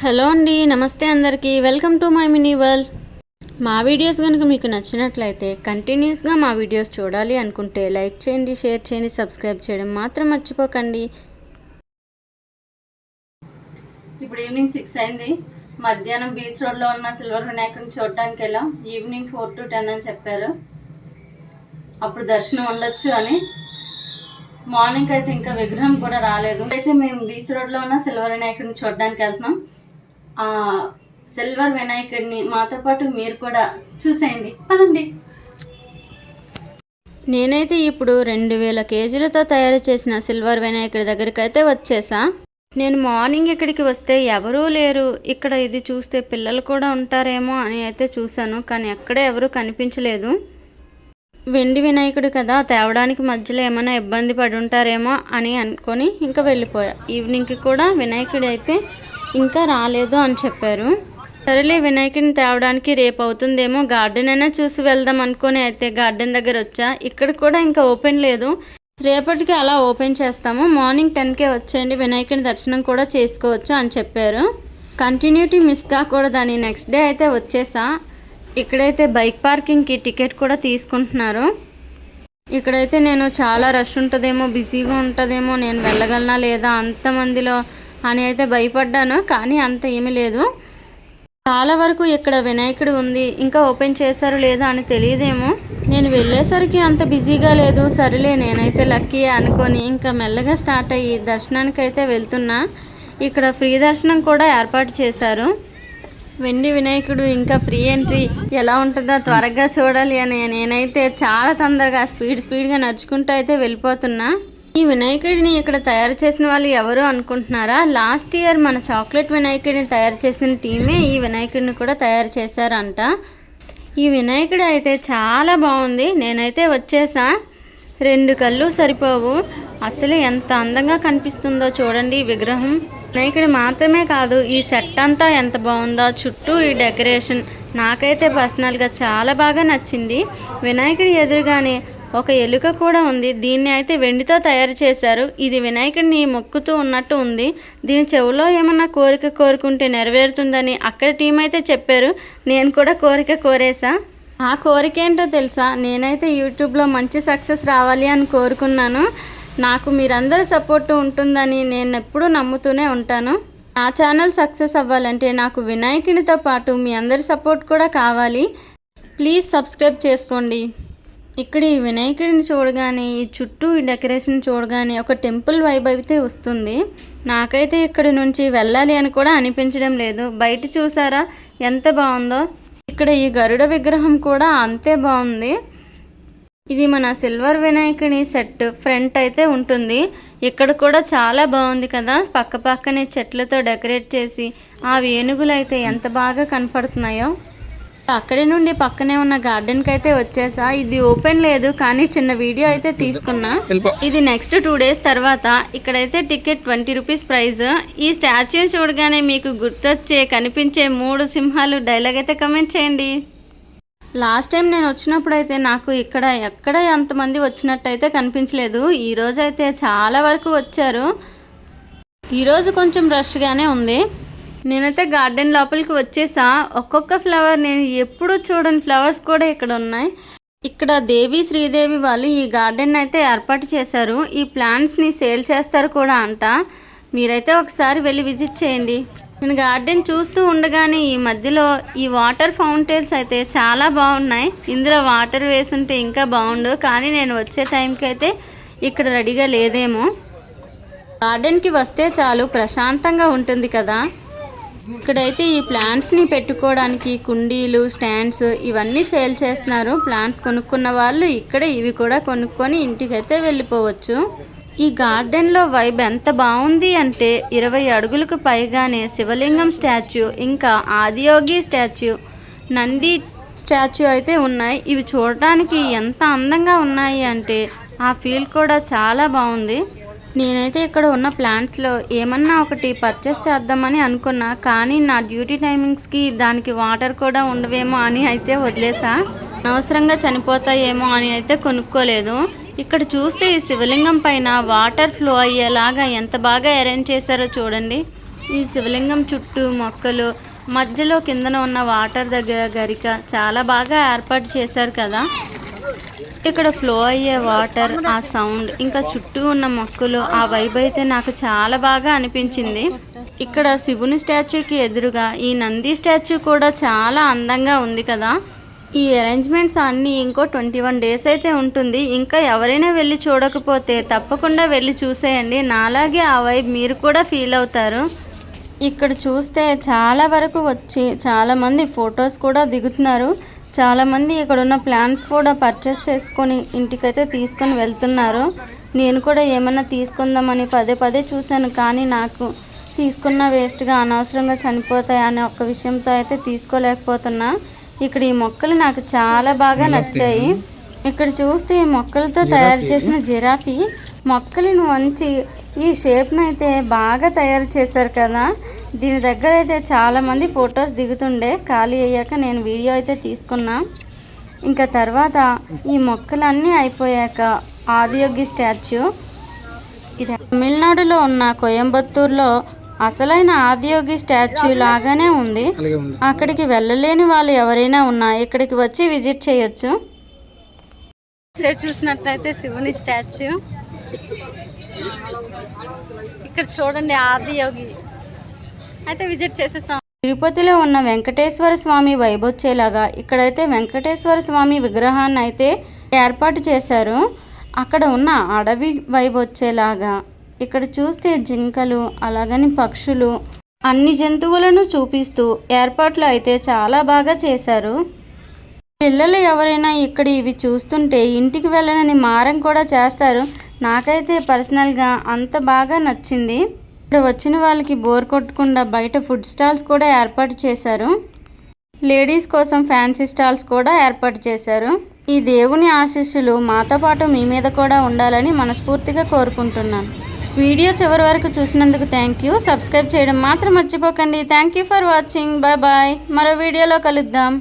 Hello అండి, నమస్తే అందరికీ. Welcome to my mini world. మా వీడియోస్ కనుక మీకు నచ్చినట్లయితే కంటిన్యూస్గా మా వీడియోస్ చూడాలి అనుకుంటే లైక్ చేయండి, షేర్ చేయండి, సబ్స్క్రైబ్ చేయడం మాత్రం మర్చిపోకండి. ఇప్పుడు ఈవినింగ్ 6 అయింది. మధ్యాహ్నం బీచ్ రోడ్లో ఉన్న సిల్వర్ వినాయకుడిని చూడడానికి వెళ్ళాం. ఈవినింగ్ 4 to 10 అని చెప్పారు. అప్పుడు దర్శనం ఉండొచ్చు అని. మార్నింగ్ అయితే ఇంకా విగ్రహం కూడా రాలేదు. అయితే మేము బీచ్ రోడ్లో ఉన్న సిల్వర్ వినాయకుడిని చూడడానికి వెళ్తున్నాం. సిల్వర్ వినాయకుడిని మాతో పాటు మీరు కూడా చూసేయండి, పదండి. నేనైతే ఇప్పుడు 2000 కేజీలతో తయారు చేసిన సిల్వర్ వినాయకుడి దగ్గరికి అయితే వచ్చేసా. నేను మార్నింగ్ ఇక్కడికి వస్తే ఎవరూ లేరు. ఇక్కడ ఇది చూస్తే పిల్లలు కూడా ఉంటారేమో అని అయితే చూశాను, కానీ ఎక్కడ ఎవరూ కనిపించలేదు. వెండి వినాయకుడు కదా, తేవడానికి మధ్యలో ఏమైనా ఇబ్బంది పడి ఉంటారేమో అని అనుకొని ఇంకా వెళ్ళిపోయా. ఈవినింగ్కి కూడా వినాయకుడు అయితే ఇంకా రాలేదు అని చెప్పారు. సరేలే, వినాయకుడిని తేవడానికి రేపు అవుతుందేమో, గార్డెన్ అయినా చూసి వెళ్దాం అనుకొని అయితే గార్డెన్ దగ్గర వచ్చా. ఇక్కడ కూడా ఇంకా ఓపెన్ లేదు. రేపటికి అలా ఓపెన్ చేస్తాము. మార్నింగ్ 10కే వచ్చేయండి, వినాయకుని దర్శనం కూడా చేసుకోవచ్చు అని చెప్పారు. కంటిన్యూటీ మిస్ కాకూడదని నెక్స్ట్ డే అయితే వచ్చేసా. ఇక్కడైతే బైక్ పార్కింగ్కి టికెట్ కూడా తీసుకుంటున్నారు. ఇక్కడైతే నేను చాలా రష్ ఉంటుందేమో, బిజీగా ఉంటుందేమో, నేను వెళ్ళగలనా లేదా అంతమందిలో అని అయితే భయపడ్డాను. కానీ అంత ఏమీ లేదు. చాలా వరకు ఇక్కడ వినాయకుడు ఉంది, ఇంకా ఓపెన్ చేశారు లేదా అని తెలియదేమో. నేను వెళ్ళేసరికి అంత బిజీగా లేదు. సరేలే, నేనైతే లక్కీ అనుకొని ఇంకా మెల్లగా స్టార్ట్ అయ్యి దర్శనానికి అయితే వెళ్తున్నా. ఇక్కడ ఫ్రీ దర్శనం కూడా ఏర్పాటు చేశారు. వెండి వినాయకుడు ఇంకా ఫ్రీ ఎంట్రీ ఎలా ఉంటుందో త్వరగా చూడాలి అని నేనైతే చాలా తొందరగా స్పీడ్గా నడుచుకుంటూ అయితే వెళ్ళిపోతున్నా. ఈ వినాయకుడిని ఇక్కడ తయారు చేసిన వాళ్ళు ఎవరు అనుకుంటున్నారా? లాస్ట్ ఇయర్ మన చాక్లెట్ వినాయకుడిని తయారు చేసిన టీమే ఈ వినాయకుడిని కూడా తయారు చేశారంట. ఈ వినాయకుడు అయితే చాలా బాగుంది. నేనైతే వచ్చేసా. 2 కళ్ళు సరిపోవు. అసలు ఎంత అందంగా కనిపిస్తుందో చూడండి ఈ విగ్రహం. వినాయకుడు మాత్రమే కాదు, ఈ సెట్ అంతా ఎంత బాగుందో, చుట్టూ ఈ డెకరేషన్ నాకైతే పర్సనల్గా చాలా బాగా నచ్చింది. వినాయకుడి ఎదురుగానే ఒక ఎలుక కూడా ఉంది. దీన్ని అయితే వెండితో తయారు చేశారు. ఇది వినాయకుడిని మొక్కుతూ ఉన్నట్టు ఉంది. దీని చెవులో ఏమన్నా కోరిక కోరుకుంటే నెరవేరుతుందని అక్కడ టీం అయితే చెప్పారు. నేను కూడా కోరిక కోరేసా. ఆ కోరిక ఏంటో తెలుసా? నేనైతే యూట్యూబ్లో మంచి సక్సెస్ రావాలి అని కోరుకున్నాను. నాకు మీరందరూ సపోర్ట్ ఉంటుందని నేను ఎప్పుడూ నమ్ముతూనే ఉంటాను. నా ఛానల్ సక్సెస్ అవ్వాలంటే నాకు వినాయకుడితో పాటు మీ అందరి సపోర్ట్ కూడా కావాలి. ప్లీజ్ సబ్స్క్రైబ్ చేసుకోండి. ఇక్కడ ఈ వినాయకుడిని చూడగానే, ఈ చుట్టూ ఈ డెకరేషన్ చూడగానే ఒక టెంపుల్ వైబ్ అయితే వస్తుంది. నాకైతే ఇక్కడ నుంచి వెళ్ళాలి అని కూడా అనిపించడం లేదు. బయట చూసారా ఎంత బాగుందో. ఇక్కడ ఈ గరుడ విగ్రహం కూడా అంతే బాగుంది. ఇది మన సిల్వర్ వినాయకుని సెట్ ఫ్రంట్ అయితే ఉంటుంది. ఇక్కడ కూడా చాలా బాగుంది కదా. పక్కనే చెట్లతో డెకరేట్ చేసి ఆ ఏనుగులు అయితే ఎంత బాగా కనపడుతున్నాయో. అక్కడి నుండి పక్కనే ఉన్న గార్డెన్కి అయితే వచ్చేసా. ఇది ఓపెన్ లేదు, కానీ చిన్న వీడియో అయితే తీసుకున్నా. ఇది నెక్స్ట్ 2 days తర్వాత. ఇక్కడైతే టికెట్ 20 రూపీస్ ప్రైజ్. ఈ స్టాచ్యూ చూడగానే మీకు గుర్తొచ్చే కనిపించే 3 సింహాలు డైలాగ్ అయితే కమెంట్ చేయండి. లాస్ట్ టైం నేను వచ్చినప్పుడు అయితే నాకు ఎక్కడ అంతమంది వచ్చినట్టయితే కనిపించలేదు. ఈరోజు అయితే చాలా వరకు వచ్చారు. ఈరోజు కొంచెం రష్గానే ఉంది. నేనైతే గార్డెన్ లోపలికి వచ్చేసా. ఒక్కొక్క ఫ్లవర్ నేను ఎప్పుడూ చూడని ఫ్లవర్స్ కూడా ఇక్కడ ఉన్నాయి. ఇక్కడ దేవి శ్రీదేవి వాళ్ళు ఈ గార్డెన్ అయితే ఏర్పాటు చేశారు. ఈ ప్లాంట్స్ని సేల్ చేస్తారు కూడా అంట. మీరైతే ఒకసారి వెళ్ళి విజిట్ చేయండి. నేను గార్డెన్ చూస్తూ ఉండగానే ఈ మధ్యలో ఈ వాటర్ ఫౌంటైన్స్ అయితే చాలా బాగున్నాయి. ఇందులో వాటర్ వేసుంటే ఇంకా బాగుండు, కానీ నేను వచ్చే టైంకి అయితే ఇక్కడ రెడీగా లేదేమో. గార్డెన్కి వస్తే చాలు, ప్రశాంతంగా ఉంటుంది కదా. ఇక్కడైతే ఈ ప్లాంట్స్ని పెట్టుకోవడానికి కుండీలు, స్టాండ్స్ ఇవన్నీ సేల్ చేస్తున్నారు. ప్లాంట్స్ కొనుక్కున్న వాళ్ళు ఇక్కడ ఇవి కూడా కొనుక్కొని ఇంటికైతే వెళ్ళిపోవచ్చు. ఈ గార్డెన్లో వైబ్ ఎంత బాగుంది అంటే 20 అడుగులకు పైగానే శివలింగం స్టాచ్యూ, ఇంకా ఆదియోగి స్టాచ్యూ, నంది స్టాచ్యూ అయితే ఉన్నాయి. ఇవి చూడటానికి ఎంత అందంగా ఉన్నాయి అంటే ఆ ఫీల్ కూడా చాలా బాగుంది. నేనైతే ఇక్కడ ఉన్న ప్లాంట్స్లో ఏమన్నా ఒకటి పర్చేస్ చేద్దామని అనుకున్నా, కానీ నా డ్యూటీ టైమింగ్స్కి దానికి వాటర్ కూడా ఉండవేమో అని అయితే వదిలేసా. అనవసరంగా చనిపోతాయేమో అని అయితే కొనుక్కోలేదు. ఇక్కడ చూస్తే ఈ శివలింగం పైన వాటర్ ఫ్లో అయ్యేలాగా ఎంత బాగా అరేంజ్ చేశారో చూడండి. ఈ శివలింగం చుట్టూ మొక్కలు, మధ్యలో కిందన ఉన్న వాటర్ దగ్గర గరిక చాలా బాగా ఏర్పాటు చేశారు కదా. ఇక్కడ ఫ్లో అయ్యే వాటర్, ఆ సౌండ్, ఇంకా చుట్టూ ఉన్న మొక్కలు, ఆ వైబ్ అయితే నాకు చాలా బాగా అనిపించింది. ఇక్కడ శివుని స్టాచ్యూకి ఎదురుగా ఈ నంది స్టాచ్యూ కూడా చాలా అందంగా ఉంది కదా. ఈ అరేంజ్మెంట్స్ అన్నీ ఇంకో 21 days అయితే ఉంటుంది. ఇంకా ఎవరైనా వెళ్ళి చూడకపోతే తప్పకుండా వెళ్ళి చూసేయండి. నాలాగే ఆ వైబ్ మీరు కూడా ఫీల్ అవుతారు. ఇక్కడ చూస్తే చాలా వరకు వచ్చి చాలామంది ఫొటోస్ కూడా దిగుతున్నారు. చాలామంది ఇక్కడ ఉన్న ప్లాంట్స్ కూడా పర్చేస్ చేసుకొని ఇంటికైతే తీసుకొని వెళ్తున్నారు. నేను కూడా ఏమన్నా తీసుకుందామని పదే పదే చూశాను, కానీ నాకు తీసుకున్న వేస్ట్గా అనవసరంగా చనిపోతాయి అనే ఒక్క విషయంతో అయితే తీసుకోలేకపోతున్నా. ఇక్కడ ఈ మొక్కలు నాకు చాలా బాగా నచ్చాయి. ఇక్కడ చూస్తే ఈ మొక్కలతో తయారు చేసిన జిరాఫీ మొక్కలను వంచి ఈ షేప్ను అయితే బాగా తయారు చేశారు కదా. దీని దగ్గర అయితే చాలామంది ఫొటోస్ దిగుతుండే. ఖాళీ అయ్యాక నేను వీడియో అయితే తీసుకున్నా. ఇంకా తర్వాత ఈ మొక్కలన్నీ అయిపోయాక ఆదియోగి స్టాచ్యూ, ఇది తమిళనాడులో ఉన్న కోయంబత్తూరులో అసలైన ఆదియోగి స్టాచ్యూ లాగానే ఉంది. అక్కడికి వెళ్ళలేని వాళ్ళు ఎవరైనా ఉన్నా ఇక్కడికి వచ్చి విజిట్ చేయొచ్చు. చూసినట్లయితే శివుని స్టాచ్యూ, ఇక్కడ చూడండి ఆదియోగి అయితే విజిట్ చేసేసాం. తిరుపతిలో ఉన్న వెంకటేశ్వర స్వామి వైబ్ వచ్చేలాగా ఇక్కడైతే వెంకటేశ్వర స్వామి విగ్రహాన్ని అయితే ఏర్పాటు చేశారు. అక్కడ ఉన్న అడవి వైబ్ వచ్చేలాగా ఇక్కడ చూస్తే జింకలు, అలాగని పక్షులు, అన్ని జంతువులను చూపిస్తూ ఏర్పాట్లు అయితే చాలా బాగా చేశారు. పిల్లలు ఎవరైనా ఇక్కడ ఇవి చూస్తుంటే ఇంటికి వెళ్ళనని మారం కూడా చేస్తారు. నాకైతే పర్సనల్గా అంత బాగా నచ్చింది. ఇక్కడ వచ్చిన వాళ్ళకి బోర్ కొట్టకుండా బయట ఫుడ్ స్టాల్స్ కూడా ఏర్పాటు చేశారు. లేడీస్ కోసం ఫ్యాన్సీ స్టాల్స్ కూడా ఏర్పాటు చేశారు. ఈ దేవుని ఆశీస్సులు మాతో పాటు మీ మీద కూడా ఉండాలని మనస్ఫూర్తిగా కోరుకుంటున్నాను. వీడియో చివరి వరకు చూసినందుకు థ్యాంక్ యూ. సబ్స్క్రైబ్ చేయడం మాత్రం మర్చిపోకండి. Thank you for watching. Bye bye. మరో వీడియోలో కలుద్దాం.